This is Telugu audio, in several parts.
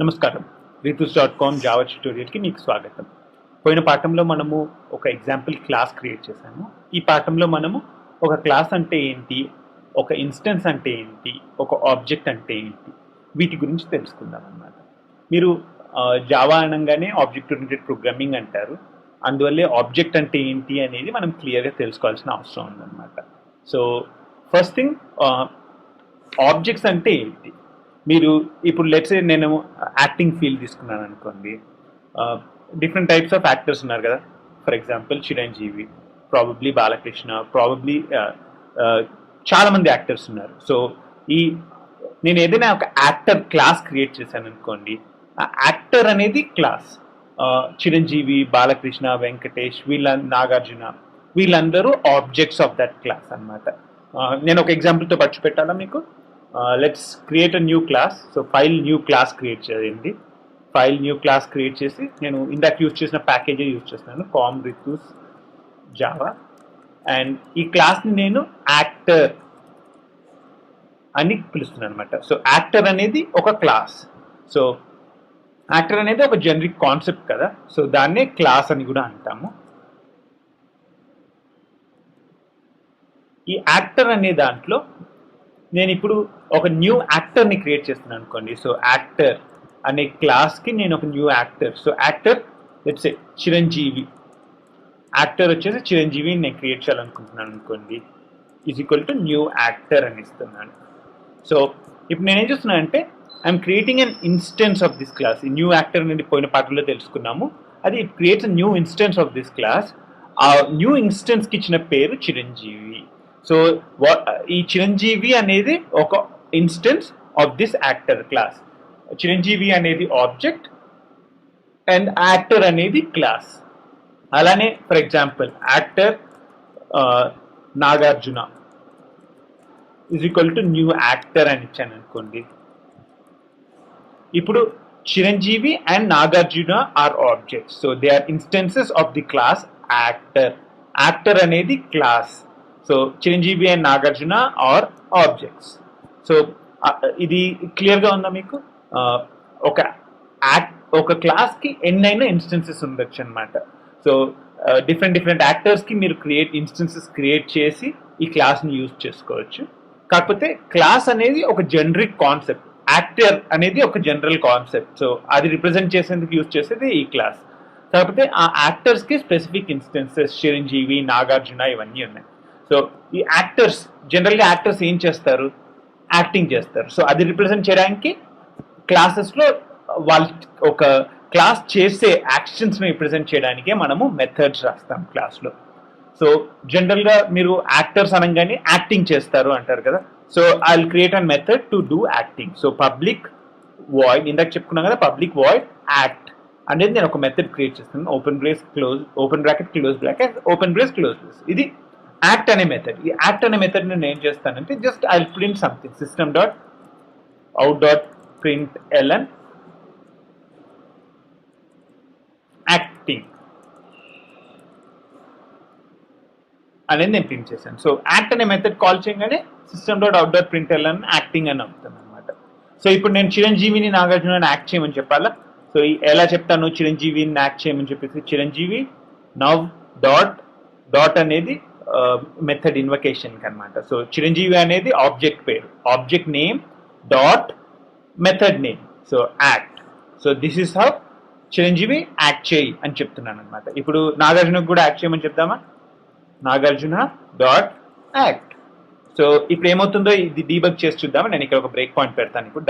నమస్కారం. రితుస్.com జావా ట్యుటోరియల్‌కి మీకు స్వాగతం. పోయిన పాఠంలో మనము ఒక ఎగ్జాంపుల్ క్లాస్ క్రియేట్ చేశాము. ఈ పాఠంలో మనము ఒక క్లాస్ అంటే ఏంటి, ఒక ఇన్స్టెన్స్ అంటే ఏంటి, ఒక ఆబ్జెక్ట్ అంటే ఏంటి, వీటి గురించి తెలుసుకుందాం అన్నమాట. మీరు జావా అనంగానే ఆబ్జెక్ట్ ఓరియెంటెడ్ ప్రోగ్రామింగ్ అంటారు. అందువల్లే ఆబ్జెక్ట్ అంటే ఏంటి అనేది మనం క్లియర్‌గా తెలుసుకోవాల్సిన అవసరం ఉందన్నమాట. సో ఫస్ట్ థింగ్ ఆబ్జెక్ట్స్ అంటే ఏంటి? మీరు ఇప్పుడు లెట్స్ నేను యాక్టింగ్ ఫీల్డ్ తీసుకున్నాను అనుకోండి. డిఫరెంట్ టైప్స్ ఆఫ్ యాక్టర్స్ ఉన్నారు కదా. For example Chiranjeevi, probably Balakrishna, probably చాలా మంది యాక్టర్స్ ఉన్నారు. సో నేను ఏదైనా ఒక యాక్టర్ క్లాస్ క్రియేట్ చేశాను అనుకోండి. ఆ యాక్టర్ అనేది క్లాస్. చిరంజీవి, బాలకృష్ణ, వెంకటేష్, నాగార్జున, వీళ్ళందరూ ఆబ్జెక్ట్స్ ఆఫ్ దట్ క్లాస్ అన్నమాట. నేను ఒక ఎగ్జాంపుల్తో ఖర్చు పెట్టాలా మీకు? Let's create a new class. So file new class create చేయండి. ఫైల్ న్యూ క్లాస్ క్రియేట్ చేసి నేను ఇందాక యూజ్ చేసిన ప్యాకేజే యూజ్ చేస్తున్నాను, కామ్ రితుస్ జావా. అండ్ ఈ క్లాస్ని నేను యాక్టర్ అని పిలుస్తున్నాను అనమాట. సో యాక్టర్ అనేది ఒక క్లాస్. సో యాక్టర్ అనేది ఒక జనరిక్ కాన్సెప్ట్ కదా, సో దాన్నే క్లాస్ అని కూడా అంటాము. ఈ యాక్టర్ అనే దాంట్లో నేను ఇప్పుడు ఒక న్యూ యాక్టర్ని క్రియేట్ చేస్తున్నాను అనుకోండి. సో యాక్టర్ అనే క్లాస్కి నేను ఒక new actor. So actor let's say Chiranjeevi, actor వచ్చేసి చిరంజీవి నేను క్రియేట్ చేయాలనుకుంటున్నాను అనుకోండి. Is equal to new actor అని ఇస్తున్నాను. సో ఇప్పుడు నేనేం చేస్తున్నాను అంటే I'm creating an instance of this class. ఈ న్యూ యాక్టర్ అనేది పోయిన పాటలో తెలుసుకున్నాము. అది it creates a new instance of this class. ఆ న్యూ ఇన్స్టెన్స్కి ఇచ్చిన పేరు చిరంజీవి. సో ఈ చిరంజీవి అనేది ఒక instance of this actor class. Chiranjeevi అనేది ఆబ్జెక్ట్ అండ్ యాక్టర్ అనేది క్లాస్. అలానే for example actor Nagarjuna is equal to new actor అని ఇచ్చాను అనుకోండి. ఇప్పుడు Chiranjeevi and Nagarjuna are objects. So they are instances of the class actor. Actor అనేది class. So Chiranjeevi and Nagarjuna are objects. So ఇది క్లియర్గా ఉందా మీకు? ఒక క్లాస్కి ఎన్నైనా ఇన్స్టెన్సెస్ ఉండొచ్చు అనమాట. సో డిఫరెంట్ యాక్టర్స్కి మీరు ఇన్స్టెన్సెస్ క్రియేట్ చేసి ఈ క్లాస్ని యూజ్ చేసుకోవచ్చు. కాకపోతే క్లాస్ అనేది ఒక జనరిక్ కాన్సెప్ట్, యాక్టర్ అనేది ఒక జనరల్ కాన్సెప్ట్. సో అది రిప్రజెంట్ చేసేందుకు యూజ్ చేసేది ఈ క్లాస్. కాకపోతే ఆ యాక్టర్స్కి స్పెసిఫిక్ ఇన్స్టెన్సెస్ చిరంజీవి, నాగార్జున ఇవన్నీ ఉన్నాయి. సో ఈ యాక్టర్స్ జనరల్గా యాక్టర్స్ ఏం చేస్తారు? యాక్టింగ్ చేస్తారు. సో అది రిప్రజెంట్ చేయడానికి క్లాసెస్లో వాళ్ళు ఒక క్లాస్ చేసే యాక్షన్స్ని రిప్రజెంట్ చేయడానికే మనము మెథడ్స్ రాస్తాం క్లాస్లో. సో జనరల్గా మీరు యాక్టర్స్ అనగానే యాక్టింగ్ చేస్తారు అంటారు కదా. So I will create a method to do acting. So public void, ఇందాక చెప్పుకున్నాం కదా, పబ్లిక్ వాయిడ్ యాక్ట్ అనేది నేను ఒక మెథడ్ క్రియేట్ చేస్తాను. Open brace close, open bracket close bracket, open brace close brace. ఇది యాక్ట్ అనే మెథడ్. ఈ యాక్ట్ అనే మెథడ్ నేను ఏం చేస్తానంటే just I print something, system dot out dot print LN acting అనేది నేను ప్రింట్ చేశాను. సో యాక్ట్ అనే మెథడ్ కాల్ చేయగానే system dot out dot print LN acting అని అవుతుంది అనమాట. సో ఇప్పుడు నేను చిరంజీవిని నాగార్జున యాక్ట్ చేయమని చెప్పాలా. సో ఎలా చెప్తాను? చిరంజీవిని యాక్ట్ చేయమని చెప్పేసి చిరంజీవి నవ్ డాట్ డాట్ అనేది మెథడ్ ఇన్వకేషన్ అనమాట. సో చిరంజీవి అనేది ఆబ్జెక్ట్ పేరు, object name dot method name, so act. So this is how Chiranjeevi act చేయి అని చెప్తున్నాను అనమాట. ఇప్పుడు నాగార్జునకు కూడా యాక్ట్ చేయమని చెప్తామా? Nagarjuna dot act. సో ఇప్పుడు ఏమవుతుందో ఇది డీబగ్ చేసి చూద్దామా. నేను ఇక్కడ ఒక బ్రేక్ పాయింట్ పెడతాను. ఇప్పుడు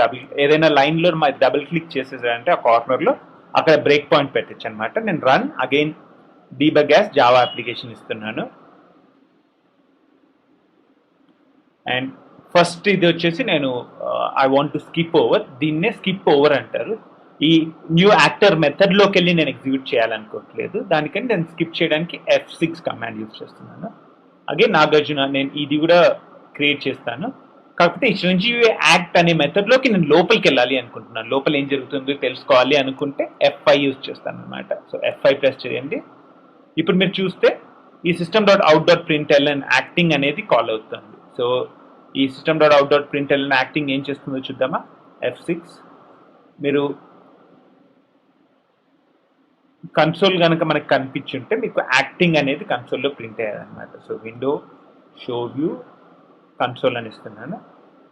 ఏదైనా లైన్లో డబుల్ క్లిక్ చేసేసారంటే ఆ కార్నర్లో అక్కడ బ్రేక్ పాయింట్ పెట్టచ్చు అనమాట. నేను run again debug as Java application ఇస్తున్నాను. అండ్ ఫస్ట్ ఇది వచ్చేసి నేను I want to skip over, దీన్నే స్కిప్ ఓవర్ అంటారు. ఈ న్యూ యాక్టర్ మెథడ్లోకి వెళ్ళి నేను ఎగ్జిక్యూట్ చేయాలనుకోవట్లేదు, దానికంటే నేను స్కిప్ చేయడానికి F6 కమాండ్ యూజ్ చేస్తున్నాను. అగైన్ నాగార్జున నేను ఇది కూడా క్రియేట్ చేస్తాను. కాకపోతే ఈ చిరంజీవి యాక్ట్ అనే మెథడ్లోకి నేను లోపలికి వెళ్ళాలి అనుకుంటున్నాను. లోపల ఏం జరుగుతుందో తెలుసుకోవాలి అనుకుంటే F5 యూజ్ చేస్తాను అనమాట. సో F5 ప్రెస్ చేయండి. ఇప్పుడు మీరు చూస్తే ఈ system dot out dot print LN acting అనేది కాల్ అవుతుంది. సో ఈ system dot out dot print LN acting ఏం చేస్తుందో చూద్దామా. F6 మీరు కన్సోల్ కనుక మనకు కనిపించుంటే మీకు యాక్టింగ్ అనేది కన్సోల్లో ప్రింట్ అయ్యేదన్నమాట. So window show view console అని ఇస్తున్నాను.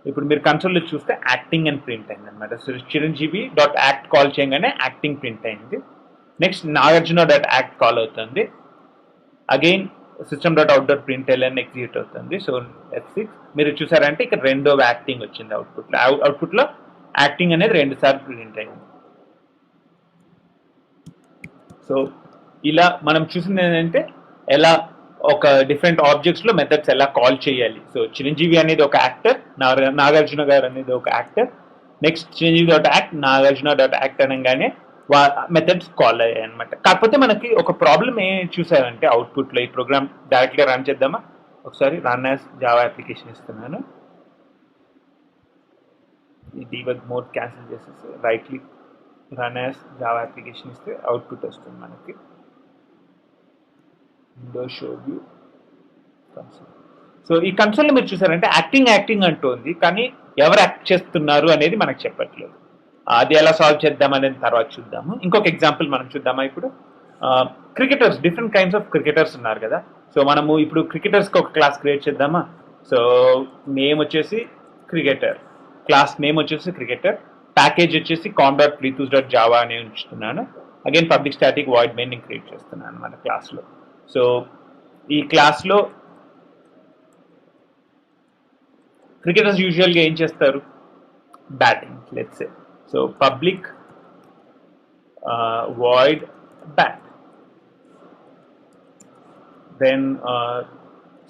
ఇప్పుడు మీరు కన్సోల్లో చూస్తే యాక్టింగ్ అని ప్రింట్ అయింది అనమాట. So Chiranjeevi dot act call చేయగానే యాక్టింగ్ ప్రింట్ అయింది. Next Nagarjuna dot act call అవుతుంది. Again system dot out dot print ln execute అవుతుంది. సో F6 మీరు చూసారంటే ఇక్కడ రెండో యాక్టింగ్ వచ్చింది అవుట్పుట్లో. అవుట్పుట్లో యాక్టింగ్ అనేది 2 సార్లు ప్రింట్ అయింది. సో ఇలా మనం చూసింది ఏంటంటే ఎలా ఒక డిఫరెంట్ ఆబ్జెక్ట్స్లో మెథడ్స్ ఎలా కాల్ చేయాలి. సో చిరంజీవి అనేది ఒక యాక్టర్, నాగార్జున గారు అనేది ఒక actor. Next Chiranjeevi dot act, Nagarjuna dot act అనగానే మెథడ్స్ కాల్ అయ్యాయి అనమాట. కాకపోతే మనకి ఒక ప్రాబ్లం ఏం చూసారంటే అవుట్పుట్లో, ఈ ప్రోగ్రామ్ డైరెక్ట్గా రన్ చేద్దామా ఒకసారి. రన్ యాజ్ జావా అప్లికేషన్ ఇస్తున్నాను. ఈ డీబగ్ మోడ్ క్యాన్సిల్ చేసేసి right click run as Java application ఇస్తే అవుట్పుట్ వస్తుంది మనకి. Window show view console. So ఈ కన్సోల్లో మీరు చూసారంటే యాక్టింగ్ అంటుంది, కానీ ఎవరు యాక్ట్ చేస్తున్నారు అనేది మనకు చెప్పట్లేదు. అది ఎలా సాల్వ్ చేద్దాం అనేది తర్వాత చూద్దాము. ఇంకొక ఎగ్జాంపుల్ మనం చూద్దామా ఇప్పుడు. Cricketers, different kinds of cricketers ఉన్నారు కదా. సో మనము ఇప్పుడు క్రికెటర్స్కి ఒక క్లాస్ క్రియేట్ చేద్దామా. సో నేమ్ వచ్చేసి క్రికెటర్, క్లాస్ నేమ్ వచ్చేసి క్రికెటర్, ప్యాకేజ్ వచ్చేసి com.plethus.java అని ఉంచుతున్నాను. Again public static void main నేను క్రియేట్ చేస్తున్నాను మన క్లాస్లో. సో ఈ క్లాస్లో క్రికెటర్స్ యూజువల్గా ఏం చేస్తారు, batting let's say. So public void bat, then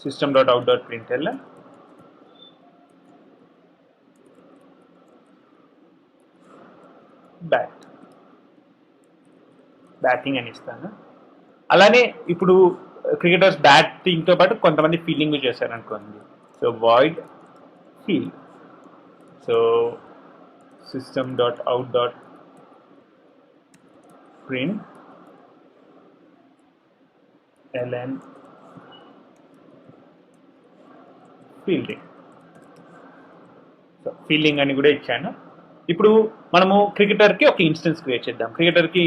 system.out.println batting అని ఇస్తాను. అలానే ఇప్పుడు క్రికెటర్స్ బ్యాటింగ్తో పాటు కొంతమంది ఫీల్డింగ్ చేశారు అనుకోండి. So void field. So system.out.println fielding. So fielding అని కూడా ఇచ్చాను. ఇప్పుడు మనము క్రికెటర్కి ఒక ఇన్స్టెన్స్ క్రియేట్ చేద్దాం. క్రికెటర్కి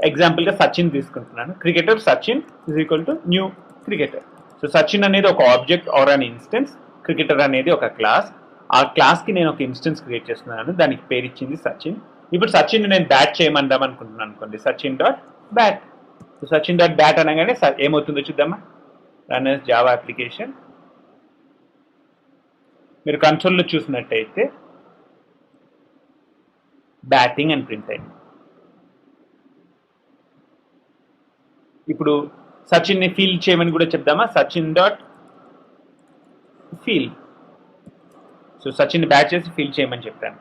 ఎగ్జాంపుల్గా సచిన్ తీసుకుంటున్నాను. Cricketer Sachin is equal to new cricketer. So Sachin అనేది ఒక object or an instance, cricketer అనేది ఒక క్లాస్. ఆ క్లాస్కి నేను ఒక ఇన్స్టెన్స్ క్రియేట్ చేస్తున్నాను, దానికి పేరు ఇచ్చింది సచిన్. ఇప్పుడు సచిన్ నేను బ్యాట్ చేయమందాం అనుకుంటున్నాను అనుకోండి, Sachin dot bat. So Sachin dot bat అనగానే ఏమవుతుందో చూద్దామా. Run as Java application. మీరు కన్సోల్లో చూసినట్టయితే బ్యాటింగ్ అని ప్రింట్ అయింది. ఇప్పుడు సచిన్ని ఫీల్ చేయమని కూడా చెప్దామా. Sachin dot feel. So Sachin bat చేసి ఫీల్ చేయమని చెప్పాను.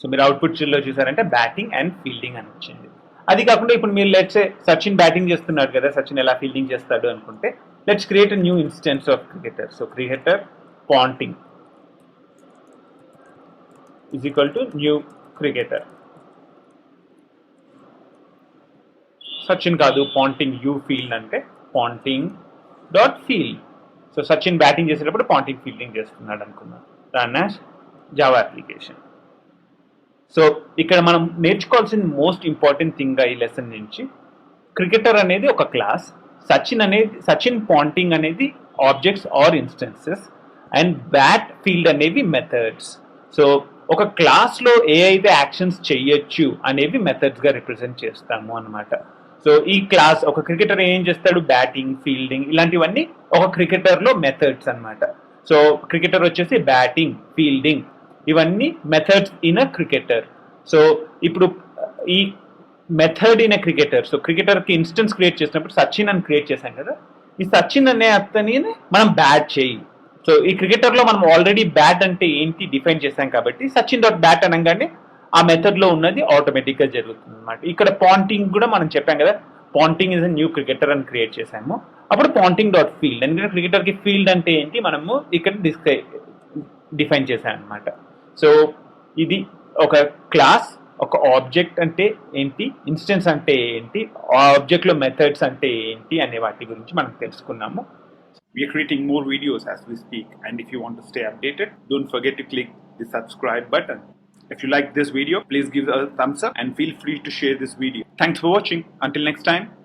సో మీరు అవుట్పుట్లో చూసారంటే బ్యాటింగ్ అండ్ ఫీల్డింగ్ అని వచ్చింది. అది కాకుండా ఇప్పుడు మీరు లెట్స్ సచిన్ బ్యాటింగ్ చేస్తున్నాడు కదా, సచిన్ ఎలా ఫీల్డింగ్ చేస్తాడు అనుకుంటే let's create a new instance of cricketer. So cricketer Ponting is equal to new cricketer. Sachin కాదు, పాంటింగ్ యూ ఫీల్డ్ అంటే Ponting dot field. So Sachin batting చేసేటప్పుడు పాంటింగ్ ఫీల్డింగ్ చేస్తున్నాడు అనుకున్నాం. Run as Java application. So ఇక్కడ మనం నేర్చుకోవాల్సిన మోస్ట్ ఇంపార్టెంట్ థింగ్ ఈ లెసన్ నుంచి, క్రికెటర్ అనేది ఒక క్లాస్, సచిన్ పాంటింగ్ అనేది objects or instances, and bat field అనేవి మెథడ్స్. సో ఒక క్లాస్లో ఏ అయితే యాక్షన్స్ చెయ్యొచ్చు అనేవి మెథడ్స్గా రిప్రజెంట్ చేస్తాము అనమాట. సో ఈ క్లాస్ ఒక క్రికెటర్ ఏం చేస్తాడు, బ్యాటింగ్ ఫీల్డింగ్ ఇలాంటివన్నీ ఒక క్రికెటర్లో మెథడ్స్ అనమాట. సో క్రికెటర్ వచ్చేసి బ్యాటింగ్ ఫీల్డింగ్ ఇవన్నీ methods in a cricketer. So ఇప్పుడు ఈ method in a cricketer, so క్రికెటర్కి ఇన్స్టెన్స్ క్రియేట్ చేసినప్పుడు సచిన్ అని క్రియేట్ చేశాం కదా, ఈ సచిన్ అనే అతని మనం బ్యాట్ చేయి. సో ఈ క్రికెటర్లో మనం ఆల్రెడీ బ్యాట్ అంటే ఏంటి డిఫైన్ చేశాం కాబట్టి సచిన్ డాట్ బ్యాట్ అనగానే ఆ మెథడ్లో ఉన్నది ఆటోమేటిక్గా జరుగుతుంది అనమాట. ఇక్కడ పాంటింగ్ కూడా మనం చెప్పాం కదా, Ponting is a new cricketer అని క్రియేట్ చేశాము. అప్పుడు పాంటింగ్ డాట్ ఫీల్డ్, ఎందుకంటే క్రికెటర్కి ఫీల్డ్ అంటే ఏంటి మనము ఇక్కడ డిఫైన్ చేశాం అనమాట. సో ఇది ఒక క్లాస్, ఒక ఆబ్జెక్ట్ అంటే ఏంటి, ఇన్స్టెన్స్ అంటే ఏంటి, ఆ ఆబ్జెక్ట్లో మెథడ్స్ అంటే ఏంటి అనే వాటి గురించి మనం తెలుసుకున్నాము. We are creating more videos as we speak, and if you want to stay updated, don't forget to click the subscribe button. If you like this video, please give a thumbs up and feel free to share this video. Thanks for watching. Until next time.